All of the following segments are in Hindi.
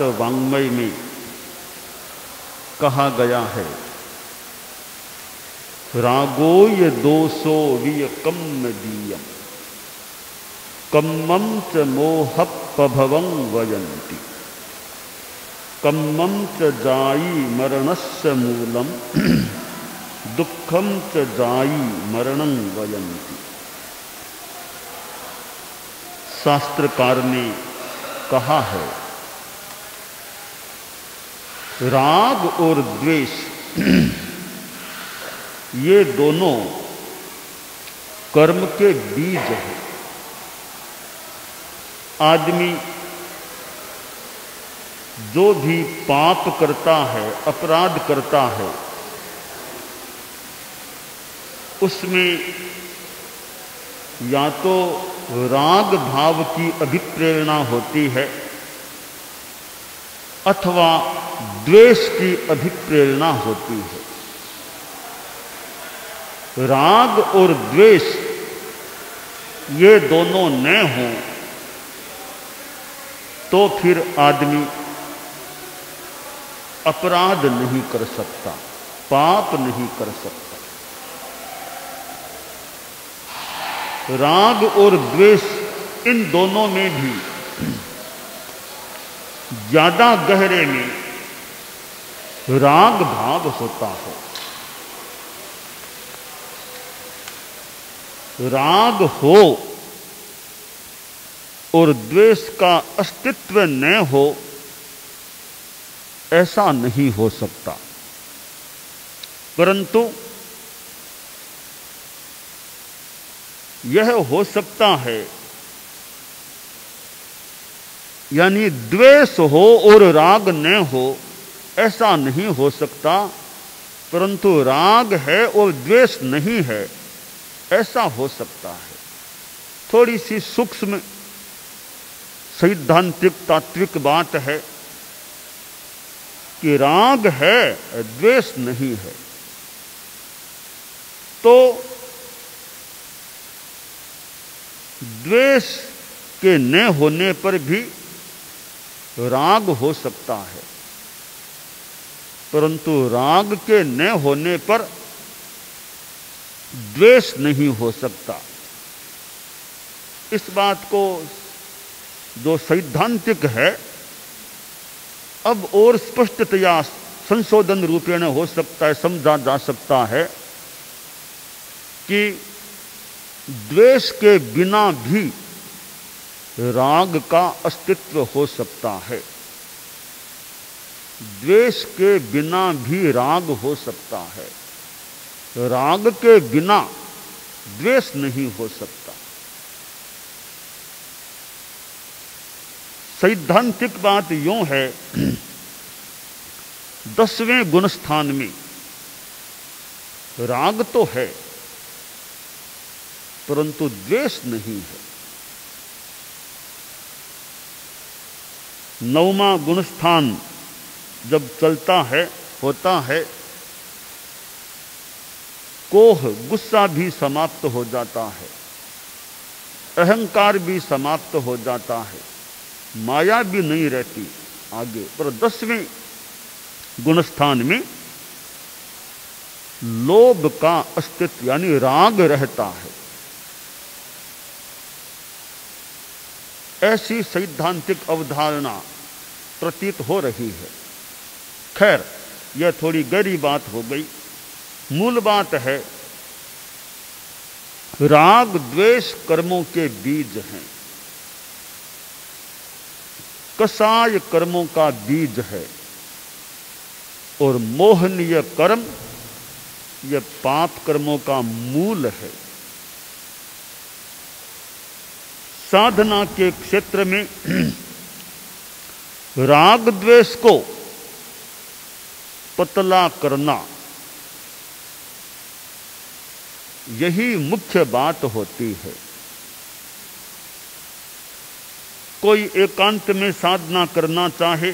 भारत वाङ्मय में कहा गया है, रागोय दोषो वियकम दीयम कम्मं च मोहपभवं वयन्ति कम्मं च जायी मरणस्य मूलम दुःखम च जायी मरणं वयन्ति। शास्त्रकार ने कहा है, राग और द्वेष ये दोनों कर्म के बीज हैं। आदमी जो भी पाप करता है, अपराध करता है, उसमें या तो राग भाव की अभिप्रेरणा होती है अथवा द्वेष की अभिप्रेरणा होती है। राग और द्वेष ये दोनों न हों तो फिर आदमी अपराध नहीं कर सकता, पाप नहीं कर सकता। राग और द्वेष इन दोनों में भी ज्यादा गहरे में राग भाव होता है। राग हो और द्वेष का अस्तित्व न हो, ऐसा नहीं हो सकता। परंतु यह हो सकता है, यानी द्वेष हो और राग न हो, ऐसा नहीं हो सकता। परंतु राग है और द्वेष नहीं है, ऐसा हो सकता है। थोड़ी सी सूक्ष्म सैद्धांतिक तात्विक बात है कि राग है, द्वेष नहीं है। तो द्वेष के न होने पर भी राग हो सकता है, परंतु राग के न होने पर द्वेष नहीं हो सकता। इस बात को जो सैद्धांतिक है अब और स्पष्टतया संशोधन रूपेण हो सकता है, समझा जा सकता है कि द्वेष के बिना भी राग का अस्तित्व हो सकता है। द्वेष के बिना भी राग हो सकता है, राग के बिना द्वेष नहीं हो सकता। सैद्धांतिक बात यूं है, 10वें गुणस्थान में राग तो है परंतु द्वेष नहीं है। 9वां गुणस्थान जब चलता है, होता है, कोह गुस्सा भी समाप्त हो जाता है, अहंकार भी समाप्त हो जाता है, माया भी नहीं रहती आगे। पर 10वें गुणस्थान में लोभ का अस्तित्व यानी राग रहता है। ऐसी सैद्धांतिक अवधारणा प्रतीत हो रही है। खैर, यह थोड़ी गहरी बात हो गई। मूल बात है, राग द्वेष कर्मों के बीज हैं, कसाय कर्मों का बीज है, और मोहनीय कर्म यह पाप कर्मों का मूल है। साधना के क्षेत्र में राग द्वेष को पतला करना, यही मुख्य बात होती है। कोई एकांत में साधना करना चाहे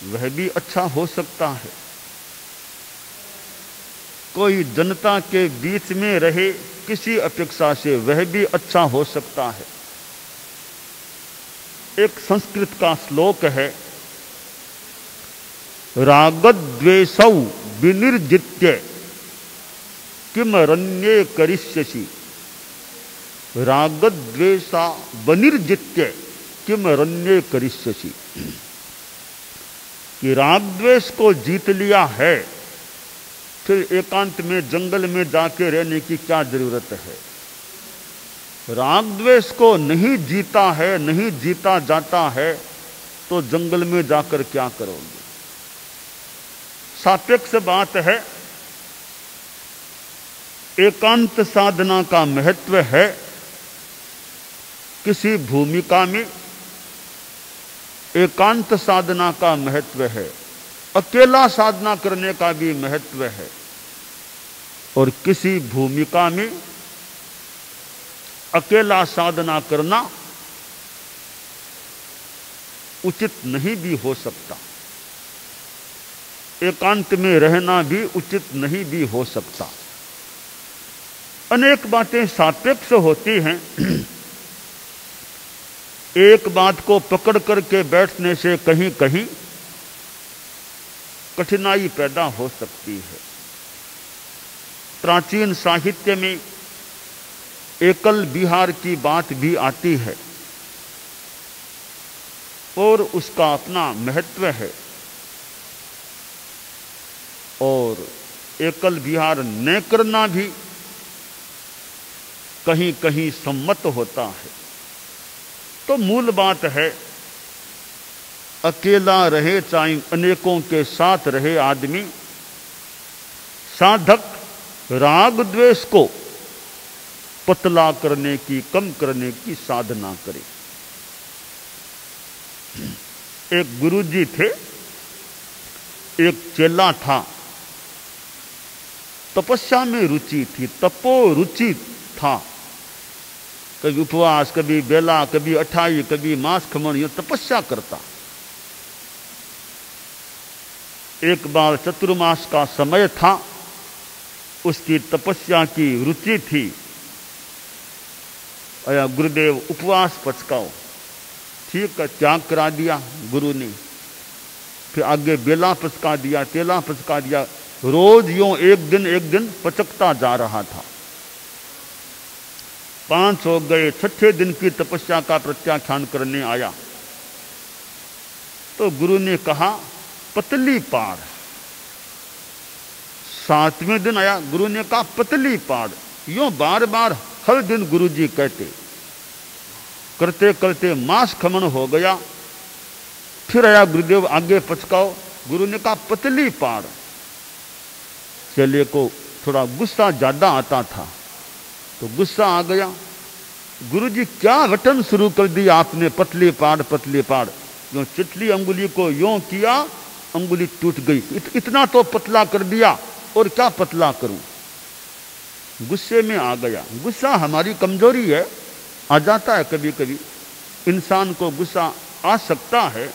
वह भी अच्छा हो सकता है, कोई जनता के बीच में रहे किसी अपेक्षा से वह भी अच्छा हो सकता है। एक संस्कृत का श्लोक है, रागद्वेषौ विनिर्जित्य किम रण्ये करिष्यसि। रागद्वेषा विनिर्जित्य किम रण्ये करिष्यसि। कि राग द्वेष को जीत लिया है, फिर एकांत में जंगल में जाके रहने की क्या जरूरत है। राग द्वेष को नहीं जीता है, नहीं जीता जाता है, तो जंगल में जाकर क्या करोगे। सापेक्ष बात है। एकांत साधना का महत्व है। किसी भूमिका में एकांत साधना का महत्व है, अकेला साधना करने का भी महत्व है। और किसी भूमिका में अकेला साधना करना उचित नहीं भी हो सकता, एकांत में रहना भी उचित नहीं भी हो सकता। अनेक बातें सापेक्ष होती हैं। एक बात को पकड़ करके बैठने से कहीं कहीं कठिनाई पैदा हो सकती है। प्राचीन साहित्य में एकल विहार की बात भी आती है और उसका अपना महत्व है। और एकल विहार न करना भी कहीं कहीं सम्मत होता है। तो मूल बात है, अकेला रहे चाहे अनेकों के साथ रहे आदमी, साधक राग द्वेष को पतला करने की, कम करने की साधना करे। एक गुरुजी थे, एक चेला था, तपस्या में रुचि थी, तपो रुचि था। कभी उपवास, कभी बेला, कभी अठाई, कभी मांस खमन, ये तपस्या करता। एक बार चतुर्मास का समय था, उसकी तपस्या की रुचि थी। अया गुरुदेव उपवास पचकाओ, ठीक है, त्याग करा दिया गुरु ने। फिर आगे बेला पचका दिया, तेला पचका दिया। रोज यूं एक दिन पचकता जा रहा था। 5 हो गए, 6ठे दिन की तपस्या का प्रत्याख्यान करने आया तो गुरु ने कहा पतली पाड़। 7वें दिन आया, गुरु ने कहा पतली पाड़। यूं बार बार हर दिन गुरु जी कहते, करते करते मांस खमन हो गया। फिर आया गुरुदेव आगे पचकाओ, गुरु ने कहा पतली पाड़। चेले को थोड़ा गुस्सा ज्यादा आता था तो गुस्सा आ गया, गुरुजी क्या वटन शुरू कर दिया आपने, पतली पाड़ पतली पाड़। जो चिटली अंगुली को यों किया, अंगुली टूट गई। इतना तो पतला कर दिया, और क्या पतला करूं। गुस्से में आ गया। गुस्सा हमारी कमजोरी है, आ जाता है कभी कभी। इंसान को गुस्सा आ सकता है,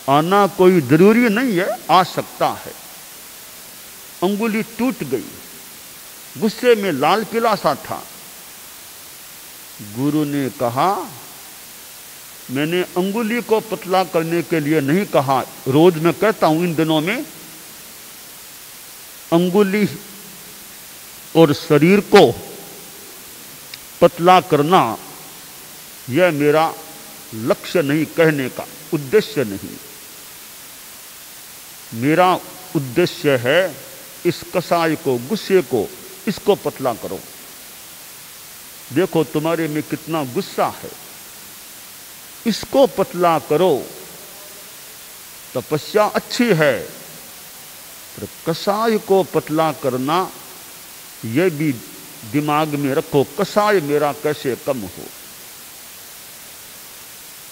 आना कोई जरूरी नहीं है, आ सकता है। अंगुली टूट गई, गुस्से में लाल पीला सा था। गुरु ने कहा मैंने अंगुली को पतला करने के लिए नहीं कहा। रोज मैं कहता हूं इन दिनों में, अंगुली और शरीर को पतला करना यह मेरा लक्ष्य नहीं, कहने का उद्देश्य नहीं। मेरा उद्देश्य है इस कसाय को, गुस्से को, इसको पतला करो। देखो तुम्हारे में कितना गुस्सा है, इसको पतला करो। तपस्या अच्छी है, पर कसाय को पतला करना यह भी दिमाग में रखो, कसाय मेरा कैसे कम हो।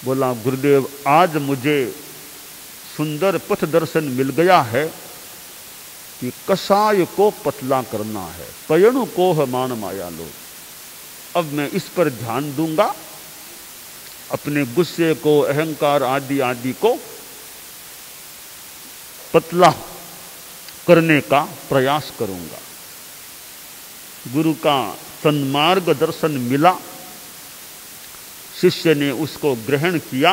बोला गुरुदेव आज मुझे सुंदर पथ दर्शन मिल गया है कि कसाय को पतला करना है। पयणु कोह मान माया लो। अब मैं इस पर ध्यान दूंगा, अपने गुस्से को, अहंकार आदि आदि को पतला करने का प्रयास करूंगा। गुरु का सन्मार्ग दर्शन मिला, शिष्य ने उसको ग्रहण किया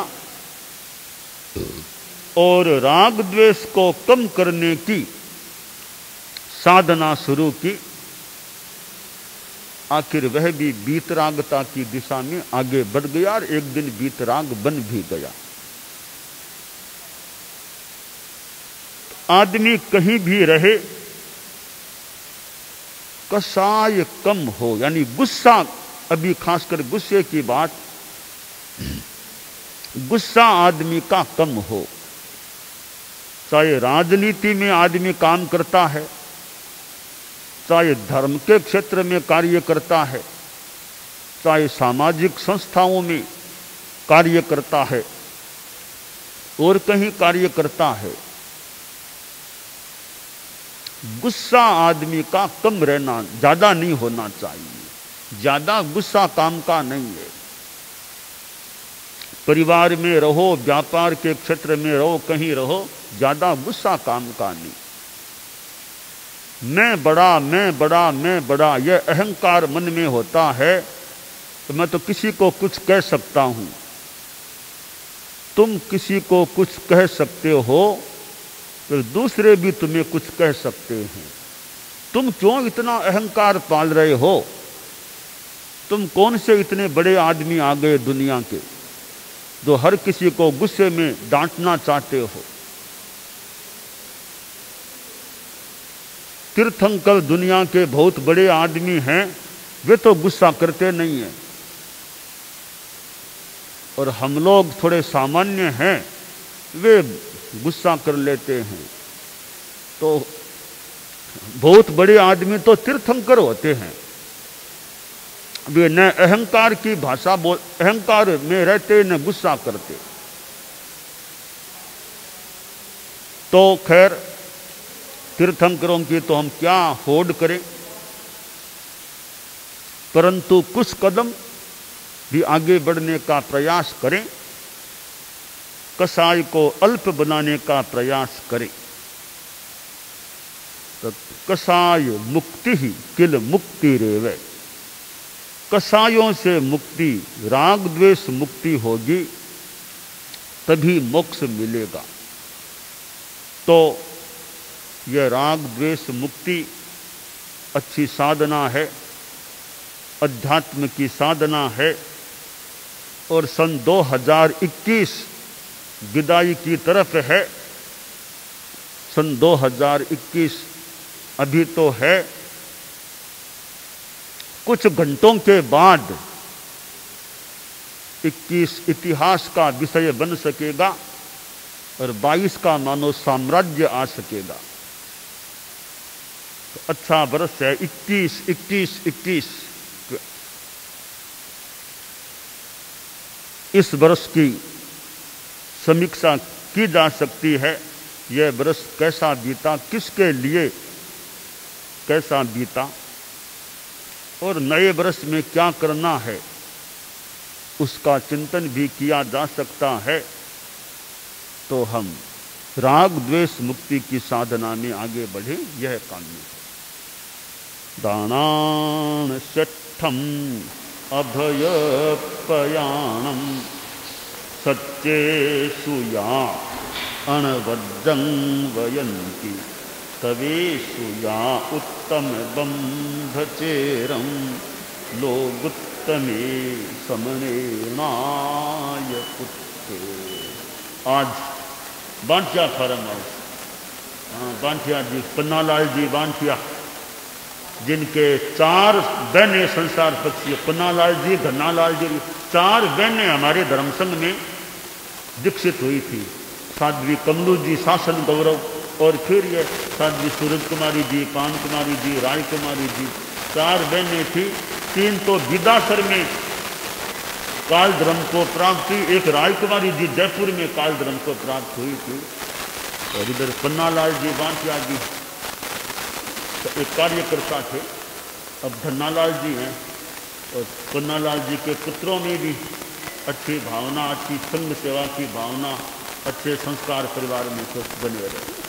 और राग द्वेष को कम करने की साधना शुरू की। आखिर वह भी वीतरागता की दिशा में आगे बढ़ गया और एक दिन वीतराग बन भी गया। आदमी कहीं भी रहे, कसाय कम हो, यानी गुस्सा, अभी खासकर गुस्से की बात, गुस्सा आदमी का कम हो। चाहे राजनीति में आदमी काम करता है, चाहे धर्म के क्षेत्र में कार्य करता है, चाहे सामाजिक संस्थाओं में कार्य करता है और कहीं कार्य करता है, गुस्सा आदमी का कम रहना, ज्यादा नहीं होना चाहिए। ज्यादा गुस्सा काम का नहीं है। परिवार में रहो, व्यापार के क्षेत्र में रहो, कहीं रहो, ज्यादा गुस्सा काम का नहीं। मैं बड़ा, मैं बड़ा, मैं बड़ा, यह अहंकार मन में होता है तो मैं तो किसी को कुछ कह सकता हूं। तुम किसी को कुछ कह सकते हो तो दूसरे भी तुम्हें कुछ कह सकते हैं। तुम क्यों इतना अहंकार पाल रहे हो? तुम कौन से इतने बड़े आदमी आ गए दुनिया के जो हर किसी को गुस्से में डांटना चाहते हो? तीर्थंकर दुनिया के बहुत बड़े आदमी हैं, वे तो गुस्सा करते नहीं हैं, और हम लोग थोड़े सामान्य हैं, वे गुस्सा कर लेते हैं। तो बहुत बड़े आदमी तो तीर्थंकर होते हैं, वे न अहंकार की भाषा बोल, अहंकार में रहते न गुस्सा करते। तो खैर, तीर्थंकरों की तो हम क्या होड़ करें, परंतु कुछ कदम भी आगे बढ़ने का प्रयास करें, कसाय को अल्प बनाने का प्रयास करें। तो कसाय मुक्ति ही किल मुक्ति रेवे, कसायों से मुक्ति, राग द्वेष मुक्ति होगी, तभी मोक्ष मिलेगा। तो यह राग द्वेष मुक्ति अच्छी साधना है, अध्यात्म की साधना है, और सन 2021 विदाई की तरफ है। सन 2021 अभी तो है, कुछ घंटों के बाद 21 इतिहास का विषय बन सकेगा और 22 का मानो साम्राज्य आ सकेगा। तो अच्छा वर्ष है 21। इस वर्ष की समीक्षा की जा सकती है, यह वर्ष कैसा बीता, किसके लिए कैसा बीता, और नए वर्ष में क्या करना है, उसका चिंतन भी किया जा सकता है। तो हम राग द्वेष मुक्ति की साधना में आगे बढ़े, यह काम्य है। दानान षट्ठम अभयपयाणम सच्चेषु या अणवद्दं वयन्ति तवेषु या उत्तम बंधचेरं लोगुत्तमे समनेनाय पुत्रे। आज बांटिया फार्म हाउस, बांटिया जी, पन्नालाल जी बांटिया, जिनके 4 बहनें संसार पक्षी, पन्नालाल जी, धन्नालाल जी, 4 बहनें हमारे धर्म संघ में दीक्षित हुई थी। साध्वी कमलू जी शासन गौरव, और फिर ये साध्वी सूरज कुमारी जी, पान कुमारी जी, राय कुमारी जी, 4 बहनें थी। 3 तो विदासर में काल धर्म को प्राप्त हुई, एक राय कुमारी जी जयपुर में काल धर्म को प्राप्त हुई थी, और इधर पन्नालाल जी बांटिया जी तो एक कार्यकर्ता थे। अब धन्नालाल जी हैं, और पन्नालाल जी के पुत्रों में भी अच्छी भावना, अच्छी संघ सेवा की भावना, अच्छे संस्कार परिवार में तो बने रहे।